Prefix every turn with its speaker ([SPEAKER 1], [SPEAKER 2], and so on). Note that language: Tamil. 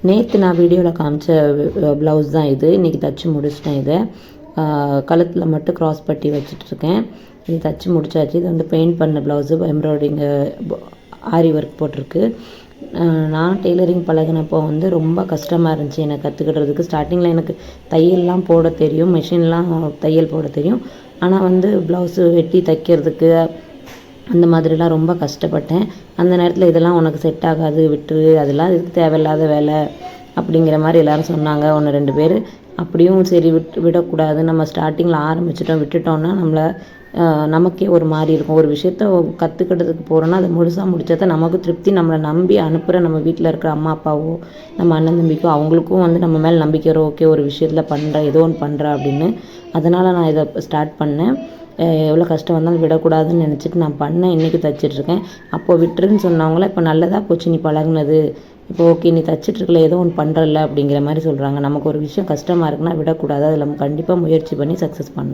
[SPEAKER 1] நேற்று நான் வீடியோவில் காமிச்ச ப்ளவுஸ் தான் இது. இன்றைக்கி தச்சு முடிச்சிட்டேன். இதை கழுத்தில் மட்டும் க்ராஸ் பட்டி வச்சிட்ருக்கேன். இது தச்சு முடிச்சாச்சு. இது வந்து பெயிண்ட் பண்ண ப்ளவுஸு, எம்ப்ராய்டிங்கு, ஆரி ஒர்க் போட்டிருக்கு. நான் டெய்லரிங் பழகினப்போ வந்து ரொம்ப கஷ்டமாக இருந்துச்சு எனக்கு கற்றுக்கிடுறதுக்கு. ஸ்டார்டிங்கில் எனக்கு தையல்லாம் போட தெரியும், மிஷின்லாம் தையல் போட தெரியும். ஆனால் வந்து ப்ளவுஸு வெட்டி தைக்கிறதுக்கு அந்த மாதிரிலாம் ரொம்ப கஷ்டப்பட்டேன். அந்த நேரத்தில் இதெல்லாம் உனக்கு செட் ஆகாது, விட்டுரு, அதெல்லாம் இதுக்கு தேவையில்லாத வேலை அப்படிங்கிற மாதிரி எல்லோரும் சொன்னாங்க. 1-2 பேர். அப்படியும் சரி விடக்கூடாது, நம்ம ஸ்டார்டிங்கில் ஆரம்பிச்சிட்டோம், விட்டுட்டோம்னா நமக்கே ஒரு மாதிரி இருக்கும். ஒரு விஷயத்த கற்றுக்கிட்டதுக்கு போகிறோன்னா அதை முழுசாக முடித்தா தான் நமக்கு திருப்தி. நம்மளை நம்பி அனுப்புகிற நம்ம வீட்டில் இருக்கிற அம்மா அப்பாவோ நம்ம அண்ணன் தம்பிக்கோ அவங்களுக்கும் வந்து நம்ம மேலே நம்பிக்கை வரும். ஓகே, ஒரு விஷயத்தில் பண்ணுறேன், ஏதோ ஒன்று பண்ணுறேன் அப்படின்னு. அதனால் நான் இதை ஸ்டார்ட் பண்ணேன். எவ்வளோ கஷ்டம் வந்தாலும் விடக்கூடாதுன்னு நினச்சிட்டு நான் பண்ணேன். இன்றைக்கி தைச்சிட்ருக்கேன். அப்போது விட்டுருன்னு சொன்னவங்கள இப்போ நல்லதாக போச்சு நீ பழகுனது, இப்போ ஓகே நீ தைச்சிட்ருக்கல, ஏதோ ஒன்று பண்ணுறல அப்படிங்கிற மாதிரி சொல்கிறாங்க. நமக்கு ஒரு விஷயம் கஷ்டமாக இருக்குன்னா விடக்கூடாது. அதில் நம்ம கண்டிப்பாக முயற்சி பண்ணி சக்ஸஸ் பண்ணணும்.